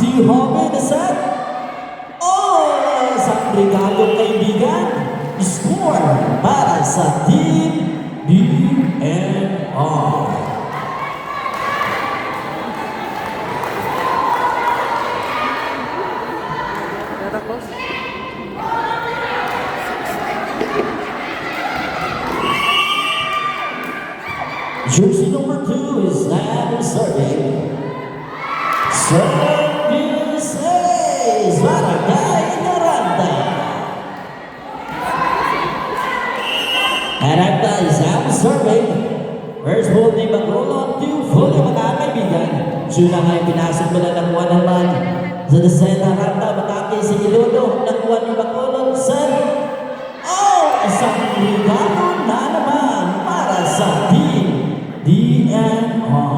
Do you have it, set? Oh, isang regalo kaibigan. Score para sa Team DNR. Jersey number 2 is now serving. Service is Barangay Naranda. Naranda is now serving. First ball ni Bacolod to fully mga kaibigan. Sula nga yung pinasok mo na nakuha naman. Sa Desena Naranda, matake si Ilodo. Nakuha ni Bacolod. Set. Oh! Isang regalo na naman para sa team DNR.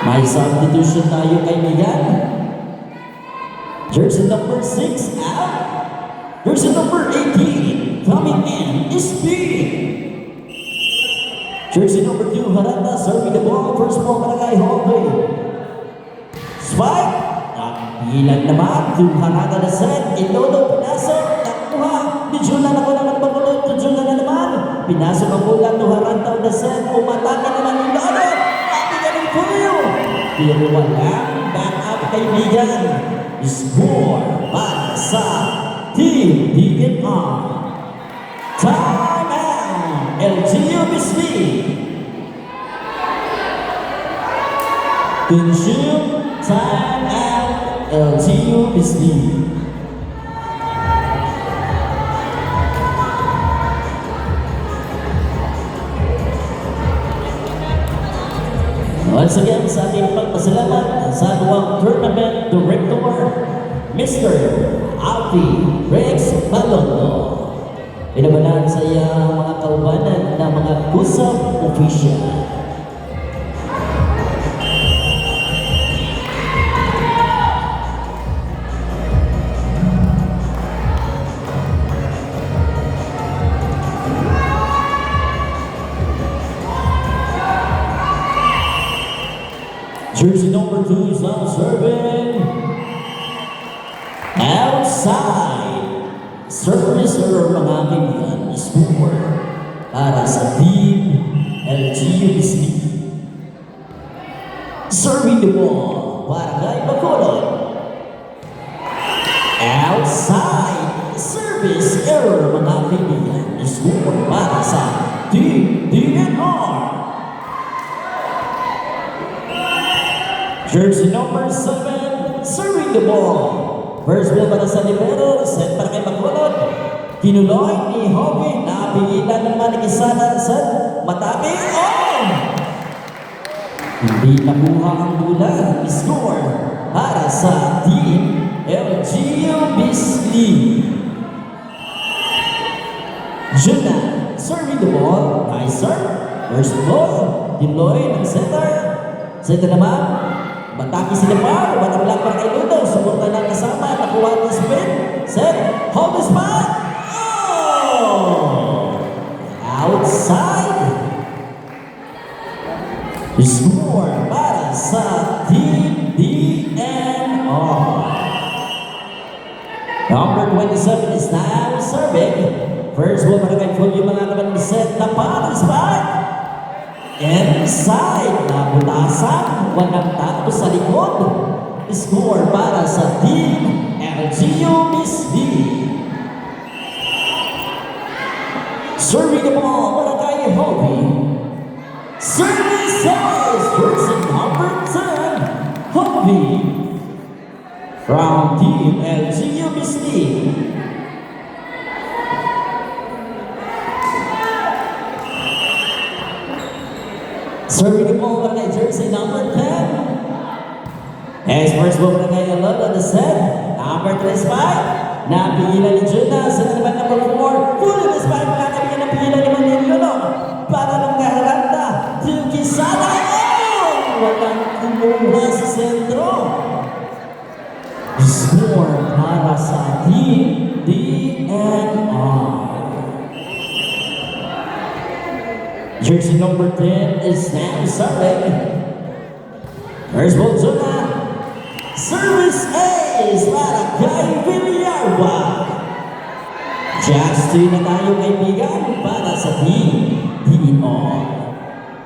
May substitution tayo kaibigan. Jersey number 6 out. Jersey number 18 coming in is B. Jersey number 2 Haranda serving the ball. First ball Barangay Hallway. Spike. Ilan naman to Haranda na set. Ilodo pinasok. Nakuha. Ni Juna na ko naman Bacolod. To Juna na naman. Pinasok ang bola to Haranda na set. Umatake naman Ilodo. Nabigaling po yun. Pero walang back-up kaibigan. Score para sa Team DNR. Time out. LGU Bisbee. Consume. Time out. LGU Bisbee. Once again, sa ating pagpasalamat sa buwang tournament director, Mr. Alfie Rex Balondo. Pinabalaan sa iyang mga kaubanan na mga kusap official. Jersey number 2 is now serving. Outside. Servicer mga kaibigan. Score para sa Team LGU Bisbee. Serving the ball. Barangay Bacolod. Outside. Service error mga kaibigan. Score para sa Team DNR. Jersey number 7, serving the ball. First ball para sa libero, set para kay Bacolod. Kinuloy ni Hockey, napigilan naman ni Quesada sa matake. Oh! Hindi nakuha ang bola. Score para sa Team LGU Bisbee. Juna, serving the ball. Nice serve. First ball, Kinuloy ng center. Center naman. Bataki si Lepar, batang lang para kay Ludo. Suporta ng kasama, nakuha ng spin. Set, hold the spot. Oh! Outside. Score para sa Team DNR. Number 27 is now serving. First ball para kay Fulvio mga naman set. Tapat ang spot. Inside, nabutasan, walang tao sa likod. Score para sa Team LGU Bisbee. Serving the ball para kay Hobby. Services, jersey number 10, Hobby. From Team LGU Bisbee. Serving the ball para kay jersey number 10. First ball para kay Alonso the set. Number 3 spike. Napigilan ni Juna. Sa naman number 4. Full of the spike. Napigilan ni Manilolo. Para ng Garanta. To Quesada. Oh! Walang kumuha sa sentro. Score para sa Team DNR. Jersey number 10 is now serving. First ball zona. Service ace para kay Villarba. Just 2 na tayo kaibigan para sa team DNR.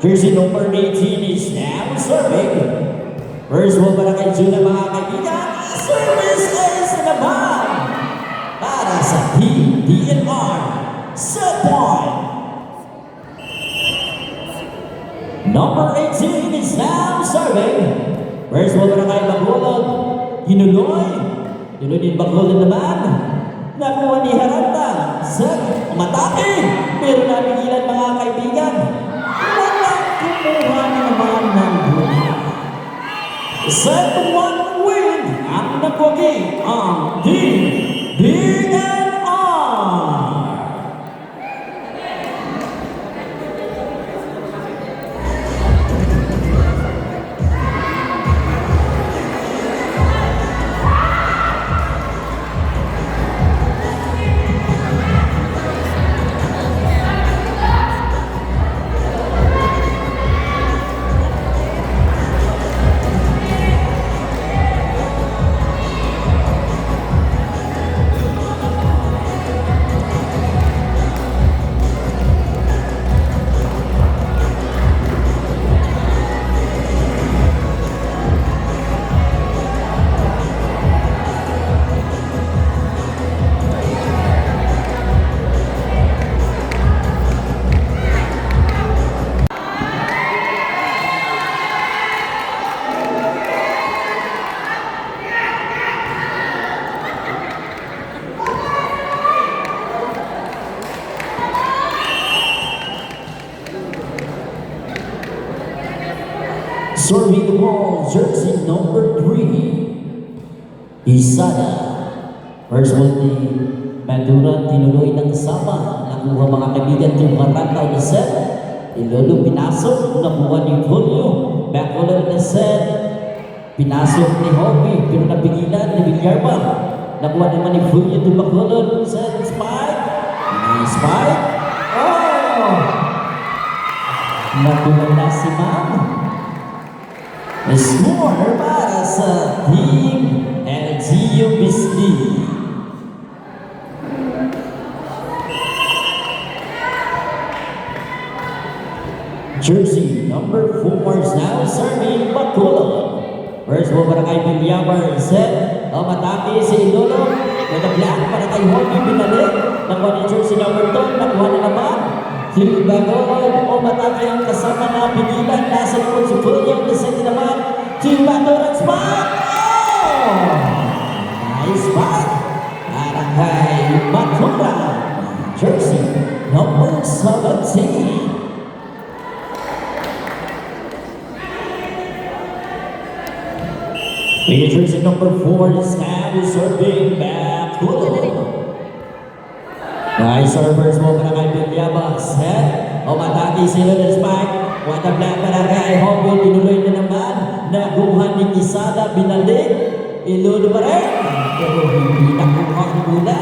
Jersey number 18 is now serving. First ball para kay Juna mga kaibigan. Service ace na naman para sa team DNR. Set point. Number 18 is now serving. First ball para kay Bacolod. Kinuloy. Kinuloy din Bacolod naman. Nakuha ni Haranta. Set. Umatake. Pero napigilan mga kaibigan. Walang kumuha na naman ng buhay. Set 1 win. Ang nagwagi ang team DNR. Serving the ball, jersey number 3, Isada. First ball ni Madura, tinuloy ng kasama. Nakuha mga kaibigan itong Haranta na set. Ilolo pinasok, nakuha ni Julio. Bacolod na set. Pinasok ni Hopi, pero napigilan ni Villarba. Nakuha naman ni Julio itong Bacolod. Set, spike. Nice spike. Oh! Nakuha na si Ma'am. Score para sa team LGU Bisli. Jersey number 4 is now serving Bacolod. First ball para kay Villamar. Set. Matake si Ilolo. With a black para kay Hopi. Binalik. Nakuha ni jersey number 2. Nakuha na naman. Si Bacolod. Matake ang kasama na pigilan. Nasa likod si Julio. Nasend naman. Si Bacolod spot. Oh! Nice spot. Para kay Bacolod. Jersey number 17. Jersey number 4 is now serving Bacolod. Nice servers mo para kay Villarba. Set. Matake sila ng spike. What a black para kay Hopi. Tinuloy na naman. Naguhan ni Isada. Binalik. Ilulo pa rin. Pero hindi nakuha ang mula.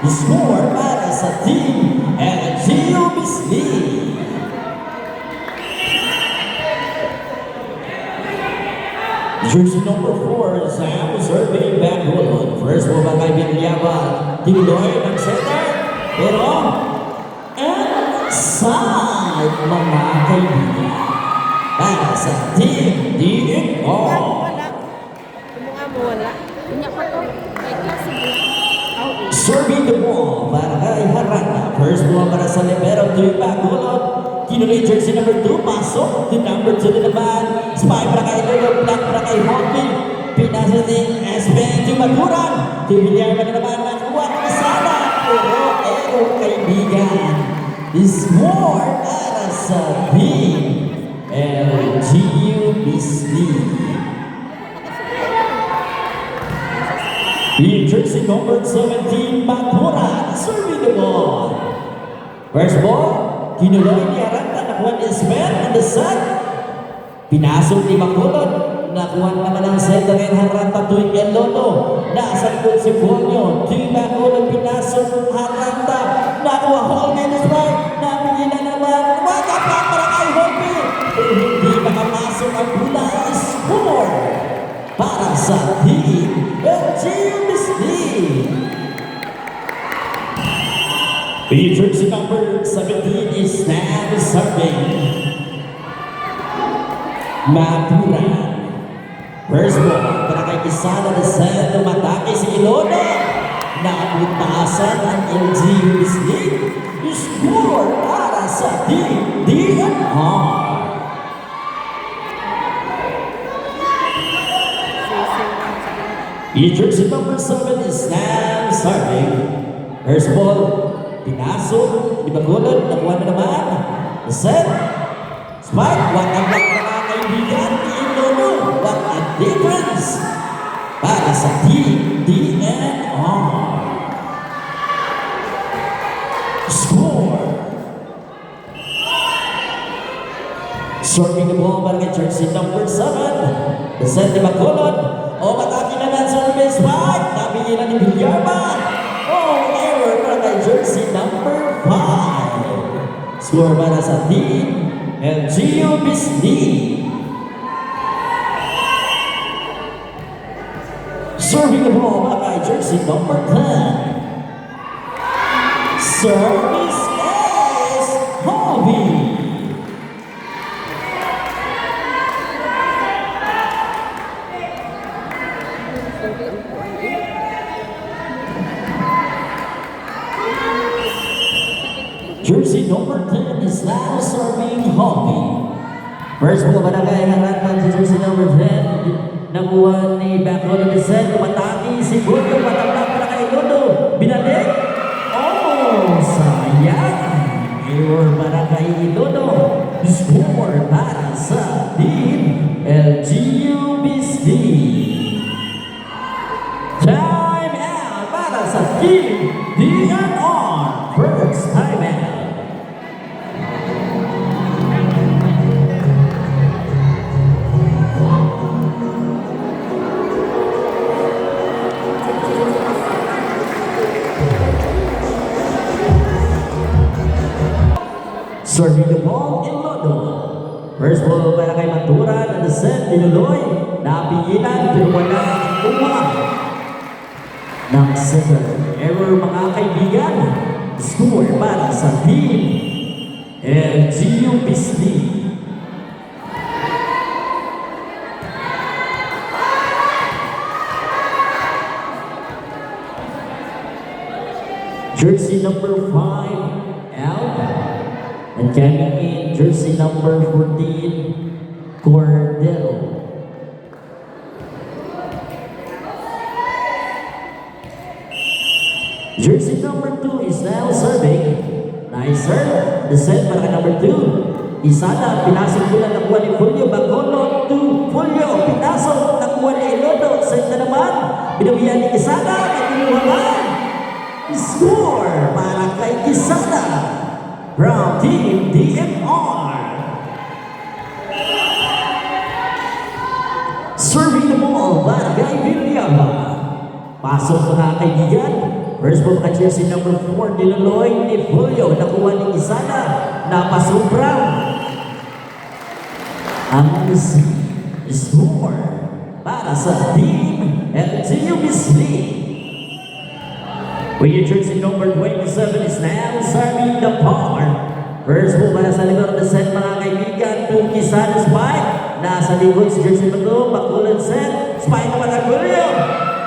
Score para sa team LGU Bisli. Jersey number 4 is now serving Bacolod. First ball ba kay Villarba. Tinuloy ng center. Pero inside mga kaibigan para sa team DNR. Wala. Kumuha mo wala. Kunya pa to. May klase mo. Serving the ball para kay Haranta. First ball para sa libero to Bacolod. Kinuloy jersey number 2. Pasok to number 2 na naman. Spike para kay Lolo. Black para kay Hopi. Pinasa ni SB to Maguran. To Villarba na naman. Nakuha ng Isada. Pero kaibigan, score para sa team LGU Bisli. Jersey number 17, Bacolod, serving the ball. First ball, kinuloy ni Haranta, nakuha ni Esmer on the set. Pinasok ni Bacolod. Nakuha naman ang center and Haranta tuwing Ilolo. Nasa likod si Julio. Di Bacolod pinasok Haranta. Nakuha Hopi na strike. Napigilan naman. Matapa para kay Hopi. Pero hindi nakapasok ang bola. Score sa team LGUBC. Features number 17 is now serving Maturan. First ball, para kay Isana na set, tumatake si Ilono. Nakaputasan ang LGUBC. Score para sa team DNR. Features number 7 is now serving. First ball, pinasok, ibagulod, nakuha na naman. Set, spike, wakang block na mga kaibigan ni Ilono. What a difference para sa team DNR. Score. Serving the ball para kay jersey number 7. The set ni Bacolod. O mataki na ng service spike. Nabigyan ni Villarman. Oh, error para kay jersey number 5. Score para sa team LGUBC. Serving the ball para kay jersey number 10. Service is Hobby. Jersey number 10 is now serving Hobby. First ball para kay harapan sa jersey number 10. Nakuha ni Backward of the set. Tumataki si Julio. Matangkap para kay Ilono. Binalik. Oh, sayang. Error para kay Ilono. Score para sa team LGUBC. Time out para sa team DNR. First time out. Serving the ball, Ilono. First ball para kay Maturan at the set, Ilonoy. Napigilan pero wala ang kuha ng setter. Error mga kaibigan. Score para sa team LGUBC. Jersey number 5, out. And coming in, jersey number 14, Cordell. Jersey number 2 is now serving. Nice serve. The set para kay number 2. Isana, pinasok mula nakuha ni Julio. Bacolod to Julio. Pinasok, nakuha ni Ilono. Set na naman. Binawian ni Isana. Nakinuhaman. Score para kay Isana. From Team DNR. Serving the ball para kay Villarman. Pasok mga kaibigan. First ball kay jersey number 4, Dilonoy ni Julio. Nakuha ni Isana. Napasubra. Ang score para sa Team LGUBC. With your jersey number 27 is now serving the power. First ball para sa likod ng set mga kaibigan. Tuki Sana spike. Nasa likod si jersey number 2. Bakulad set. Spike naman ang Julio.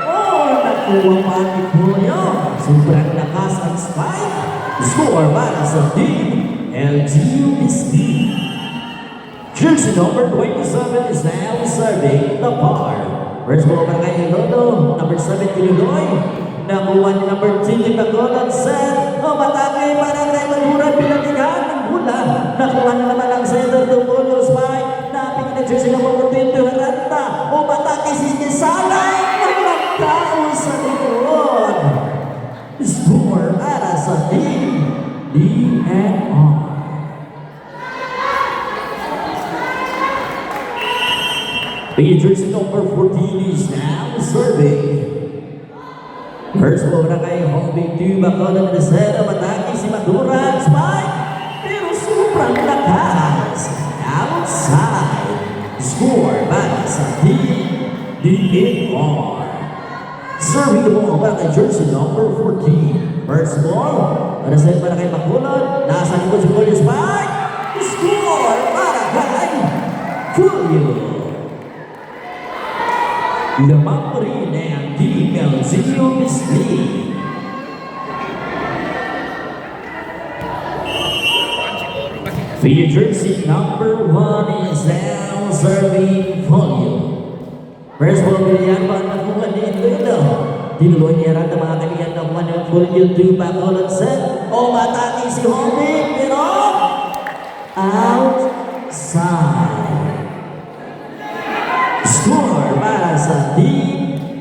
Oh, nakuha pa ni Julio. Sobrang lakas ang spike. Score para sa team LGUBC. Jersey number 27 is now serving the power. First ball para kay Ilono. Number 7 Illinois. Nakuha ni number 10 ni Bacolod set. O matake para kay Maduran. Pinatigaan ng bola. Nakuha na naman ang center to Julio spike. Naping na jersey number 10 to Haranta. O matake si Isana. Walang tao sa likod. Score para sa team DNR. The jersey number 14 is now serving. First ball na kay Hobby 2. Bacolod na set. Matake si Maduran. Spike. Pero sobrang lakas. Outside. Score para sa team DNR. Serving the ball para kay jersey number 14. First ball, para sa para kay Bacolod. Nasa likod si Julio Spike. Score para kay Julio. Lamang pa rin ang Team LGU Mislead. The jersey number 1 is now serving Julio. First ball, William Van nakuha ni Ludo. Tinuloy niya rin ang mga kaibigan ng 1 ng Julio 2 Bacolod set. O mataki si Homie, pero outside. Score para sa DNR.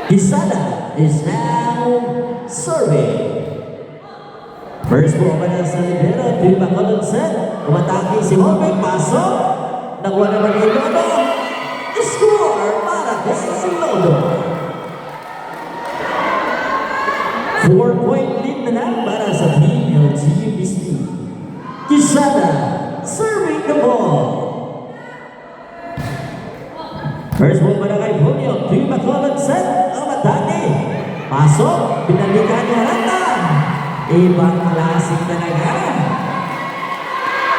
Quesada is now serving. First ball para sa libero, 2 Bacolod set. Umatake si Homie, pasok. Nakuha naman ni Lodo. Score para kay Lodo. 4-point lead na lang para sa Team LGU Mislead. Quesada serving the ball. First ball para kay Julio, 2 Bacolod set. Umatake. Pasok, pinalikan niya rata. Ibang klase talaga.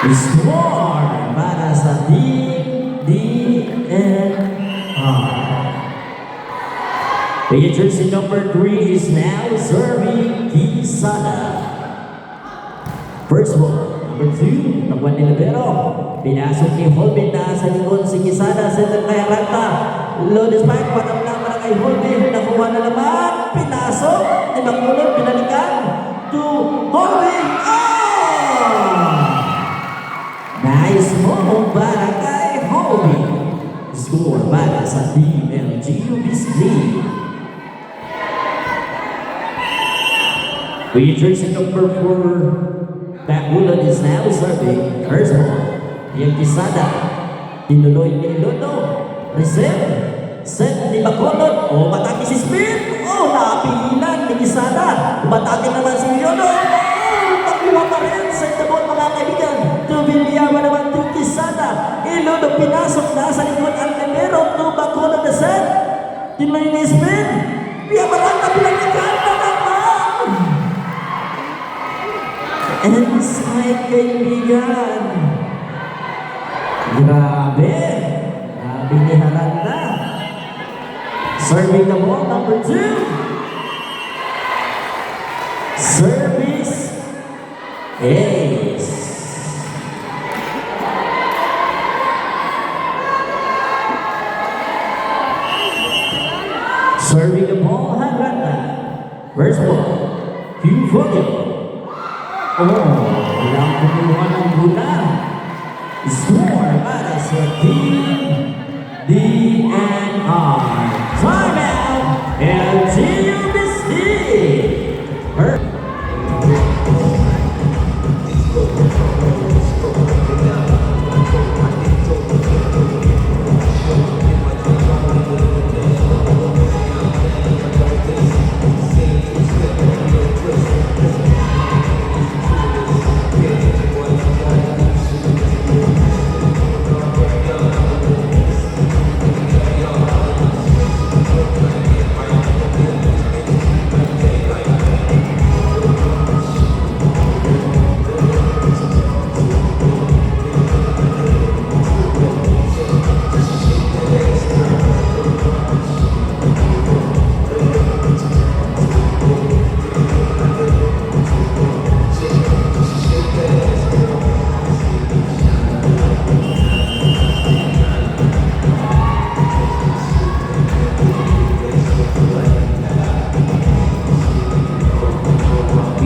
Score para sa DNR. The jersey number 3 is now serving Quesada. First ball, number 2, nakuha ni Libero. Pinasok ni Holbin na sa likod si Quesada, center kay Aranta. Loaded back, patang lang para kay Holbin. Nakuha na naman, pinasok ni Bacolod, pinalikan to Holbin. Nice move para kay Holbin. Score para sa Team LGU Mislead. The jersey number 4, Bacolod is now serving. First ball, yung Quesada. Tinuloy ni Lodo. Receive. Set ni Bacolod. O matake si Smith. O napigilan ni Quesada. Matake naman si Lodo. Pakuha pa rin sa tabot mga kaibigan. Tubiliyawa naman to Quesada. Ilodo pinasok na sa likod ang libero. To Bacolod na set. Tinuloy ni Smith. Piyabaran na pinalikan na naman. Inside kaibigan. Grabe. Grabe ni Haranda. Serving the ball, number 2. Service ace. Serving the ball, Haranda. First ball, Julio. Oh, walang kumuha ng gula. Score para sa Team DNR. Timeout, LGU Mislead.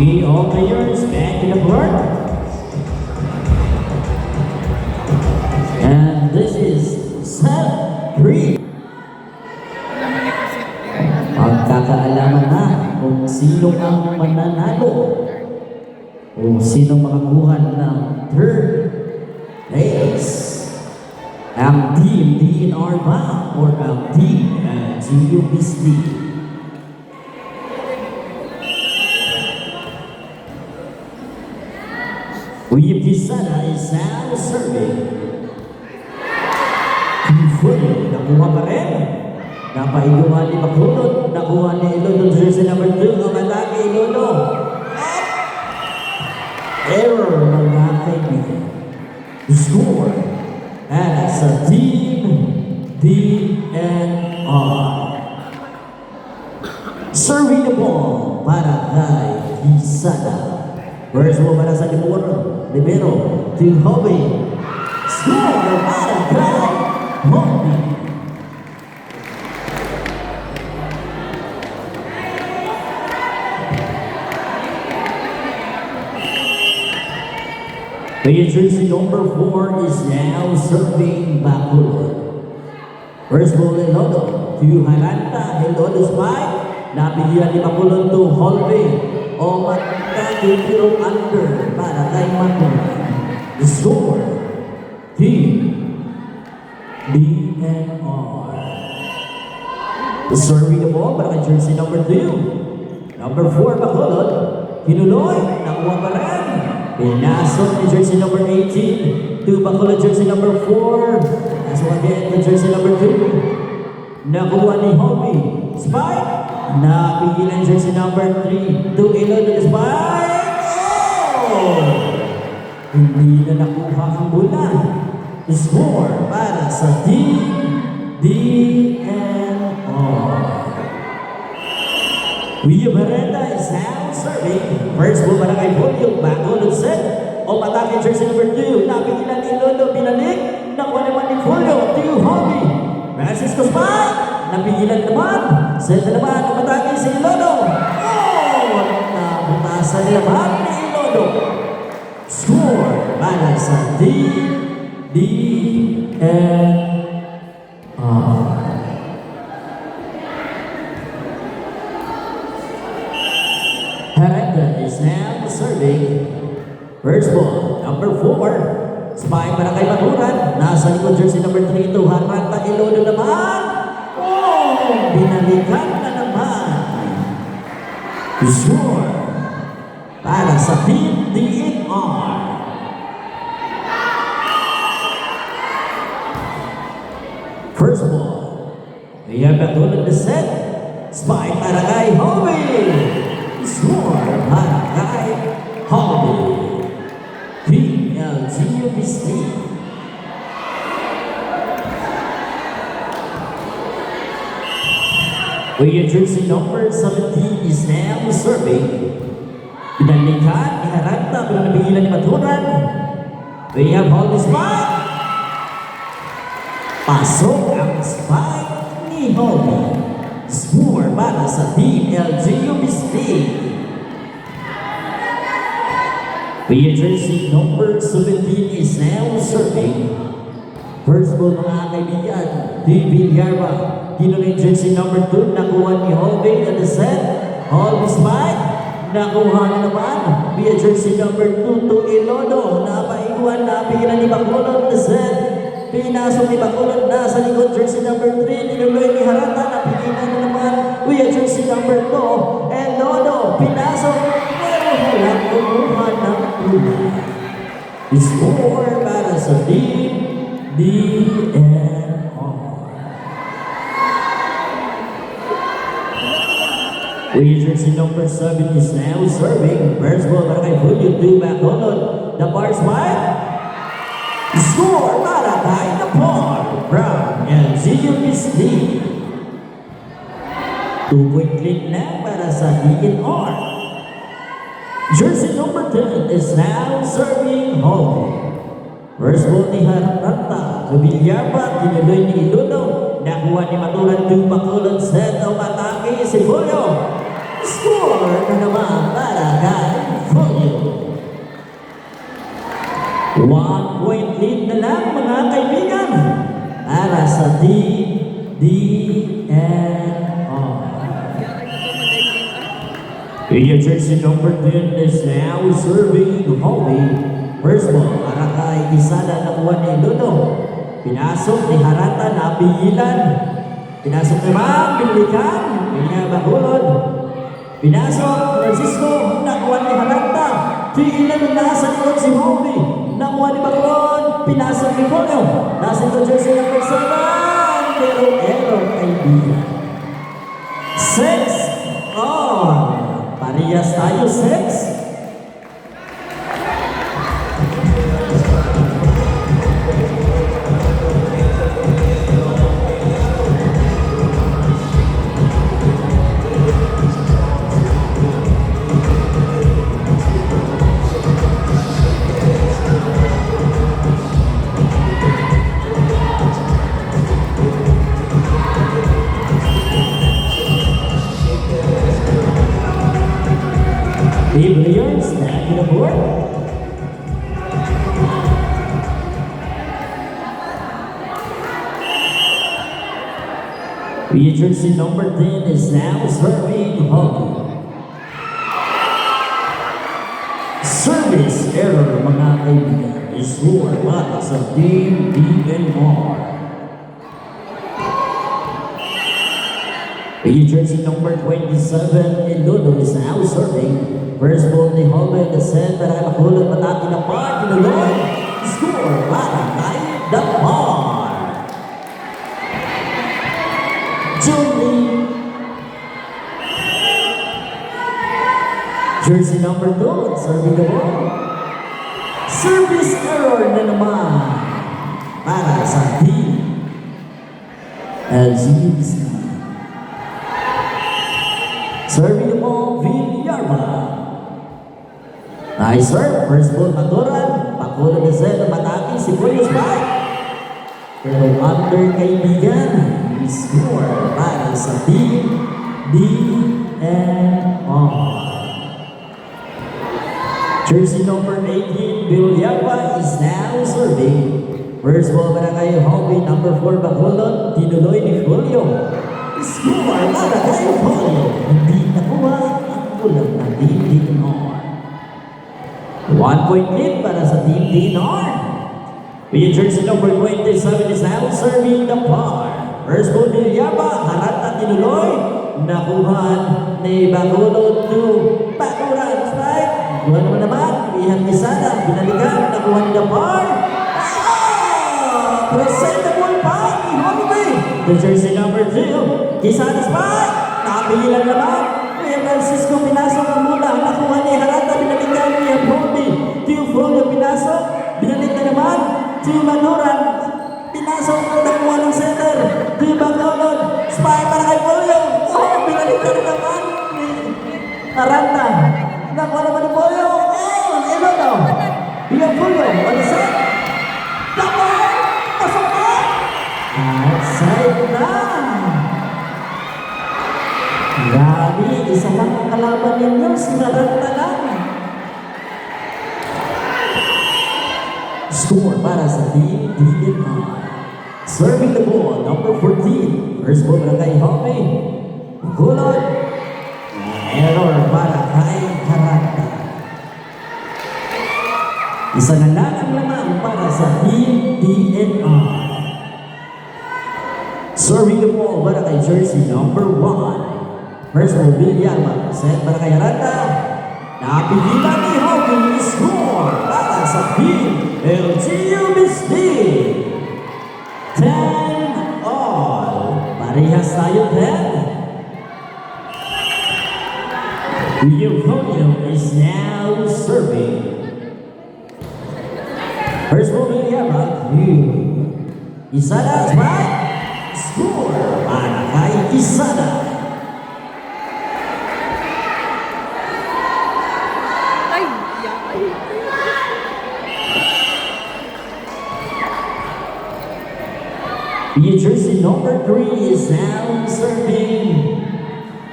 The all players back in the court. And this is set 3. Pagkakaalaman na kung sino ang mananalo o sino makakuha ng third place. Ang Team DNR ba or ang Team LGU Mislead? William Quesada is now serving. Full, nakuha pa rin. Napaiguan ni Bakulod, nakuha ni Ilodo, jersey number 2, ang atake Ilodo. Error mga kaibigan. Score. And sa team DNR. Serving the ball para kay Isada. First ball para sa Libero to Hobby. Score para kay Hobby. The jersey number 4 is now serving Bacolod. First ball Ilodo to Haranta. Ilodo spike. Napilihan ni Bacolod to Holby. O magkakilong under para kay Bacolod. The score, Team DNR. Serving the ball para kay jersey number 2. Number 4 Bacolod. Kinuloy. Nakuha pa rin. Pinasok ni jersey number 18 to Bacolod jersey number 4. As well again to jersey number 2. Nakuha ni Hobby. Spike. Napigilan jersey number 3 to Ilodo Spike. Oh! Hindi na nakuha ang bola. Score para sa team DNR. William Herrera is now serving. First ball para kay Julio. Bacolod set. O patake jersey number 2. Napigilan ni Ilodo. Binalik. Nakuha naman ni Julio. To Hobby. Francisco Spike. Napigilan naman. Set na naman. O patake si Ilodo. Oh! Nabutasan naman ni Ilodo. Score para sa DNR. Herrera is now serving. First ball, number 4. Spike para kay Baturan. Nasa likod jersey number 3 to Haranta. Ilodo naman. Oh! Binalikan na naman. Score para sa team DNR. First ball. We have Baturan the set. Spike para kay Hobby. Score para kay Hobby. PLGU Mystique. With jersey number 17 is now serving. Pinalikan ni Haranta pero napigilan ni Baturan. We have Hobby spike. Pasok ang spike ni Hobby. Score para sa team LGU Mystique. With jersey number 17 is now serving. First ball mga kaibigan, Di Villarba. Kinunin jersey number 2, nakuha ni Holby at the set. Holby spike, nakuha na naman. Via jersey number 2 to Ilodo. Napaiguan, napigilan ni Bacolod the set. Pinasok ni Bacolod na sa likod jersey number 3. Ninuloy ni Harata, napigilan na naman. Via jersey number 2, Ilodo. Pinasok, pero walang kumuha ng tulad. Score para sa team DNR. With jersey number 7 is now serving. First ball para kay Julio to Bacolod. The bar smile. Score para kay the bar from LGU Mystique. 2-point lead na para sa DNR. Jersey number 10 is now serving home. First ball ni Haranta to Villarba. Tinuloy ni Ilodo. Nakuha ni Maturan to Bacolod. Set ang atake si Julio. Score na naman para kay Julio. 1-point lead na lang mga kaibigan para sa DNR. Yung jersey number 10 is now serving Hobby. First ball para kay Isada, nakuha ni Ilodo. Pinasok ni Harata, napigilan. Pinasok naman, binilikan. Bacolod. Pinasok, Francisco, nakuha ni Haranta. Tigilan na sa likod si Hobby. Nakuha ni Bacolod. pinasok ni Julio. Nasa ito jersey number 7. Pero error kaibigan. 6 on. Parehas tayo 6. Players back to the board. Jersey number 10 is now serving Hoggy. Service error mga kaibigan. Score para sa Team DNR. Jersey number 27 Iloilo is now serving. First ball ni Hoggy in the center. Nakakulot patati na par. Tinuloy. Score para kay Dapar. Julie. Jersey number 2, serving the ball. Service error na naman para sa team LGBC. Serving the ball, Villarma. Nice serve, first ball Maturan. Pakulog na set, mataki si Julio Spike. Pero under kaibigan. Score para sa team DNR. Jersey number 18, Villalba is now serving. First ball para kay Hobby, number 4, Bacolod, tinuloy ni Julio. Score para kay Julio. Hindi nakuha ang kulang ng team DNR. 1 point lead para sa team DNR. With jersey number 27 is now serving the par. First ball ni Yaba, harap na tinuloy. Nakuhan ni Bacolod to Baturan. Strike. Buwan naman. Ihan ni Sana. Binalikan. Nakuhan ni Dapar. Presentable pa ni Holiday. The jersey number 2. Kisana Spike. Nakapigilan naman. Kuya Francisco pinasok ang mula. Nakuhan ni Harata. Binalikan ni Hobby. Teofilio pinasok. Binalikan naman. Tio Manuran. Pinasok ang nakuha ng center. Di Bacolod. Spike para kay Polio. Oh, binalikan na naman. Aranta. Nakuha naman ni Polio. Oh, Elono. Iyan Polio. Ano set? Dapat! Pasok na! Outside na. Grabe, isa lang ang kalaban ninyo. Sinaranta lang. Score para sa team DNR. Serving the ball, number 14. First ball para kay Hoppe. Gulot. Error para kay Harata. Isa na lang ang laman para sa team DNR. Serving the ball para kay jersey number 1. First ball, Villarma. Set para kay Harata. Napigilan ni Hoppe. Score para sa team LGUBC. 10 all. Parehas tayo 10. Euphonio is now serving. First ball ni Yama. Isada Spike. Score para kay Isada. Ay, Jersey number 3 is now serving.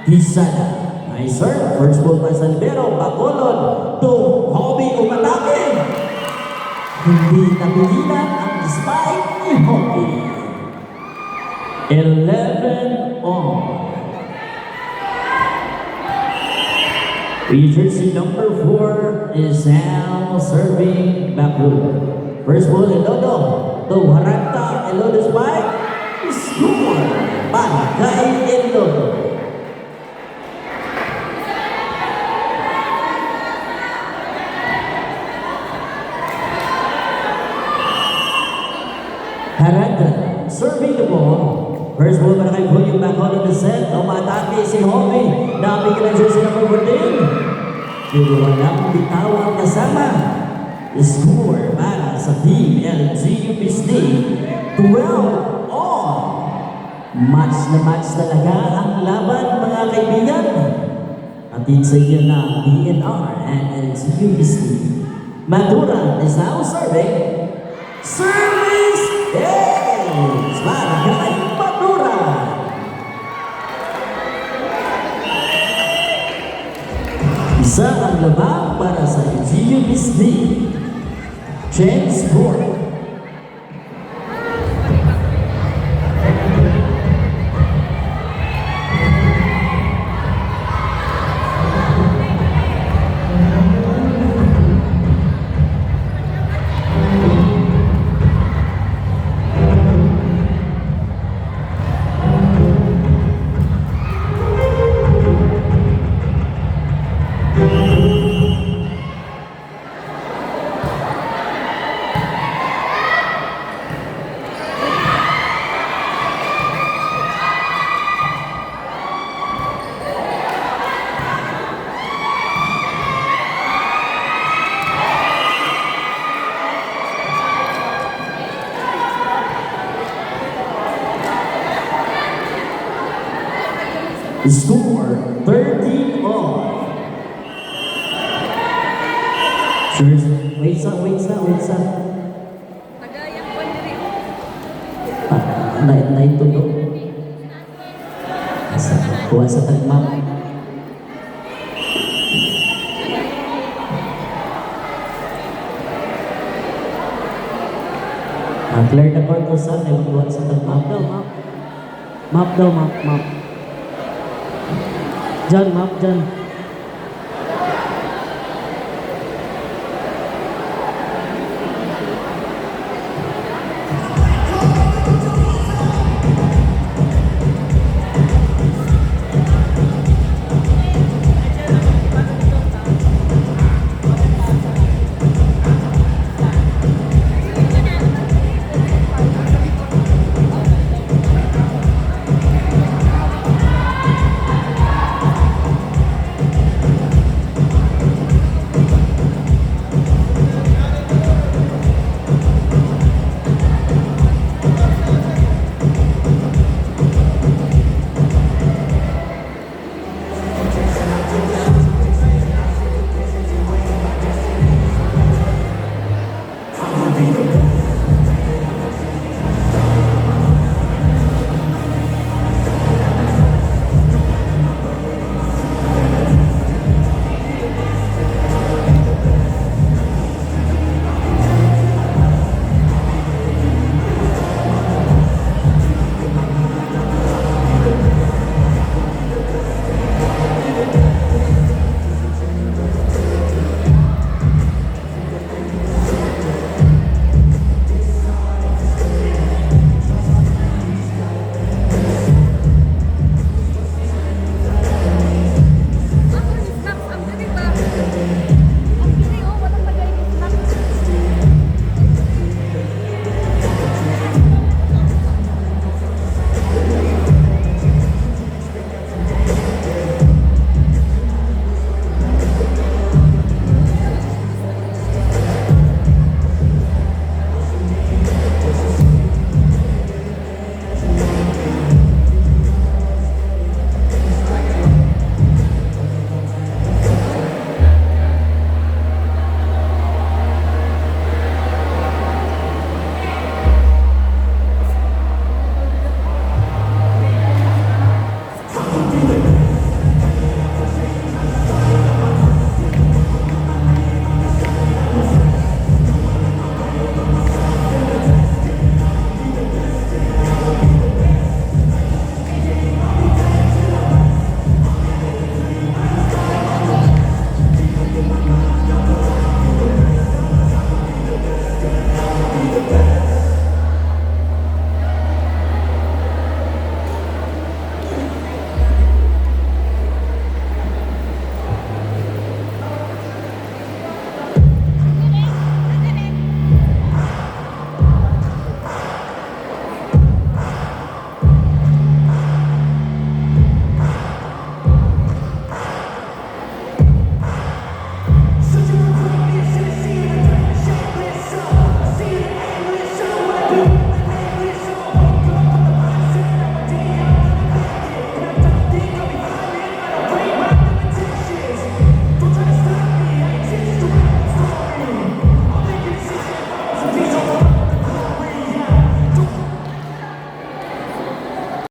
Isada. Nice serve. First ball pa sa libero. Bacolod to Hobby umatake. Hindi napigilan ang spike ni Hobby. 11 on. Jersey number 4 is now serving Bacolod. First ball Elodo to Haranta. Elodo spike. Score para kay Elodo. serving the ball. First ball para kay Julio back on the set. Umatake si Hobby. Nabigyan ng jersey number 14. Pero walang bitaw ang kasama. Score para sa team LGU Bisni. 12 all. Match na match talaga ang laban mga kaibigan. Atin sa iyo na DNR and LGU Bisni. Madura is now serving. Service is para kay Madura. Isa ang labang para sa LGU Bisni. James Ford. Score 13 all. Sure. Wait sa. Tagayang ko na rin. Naitulog. Kuha sa tagmam. Clear the court ko sa kuha sa tagmam. Map daw, map. John, map, John.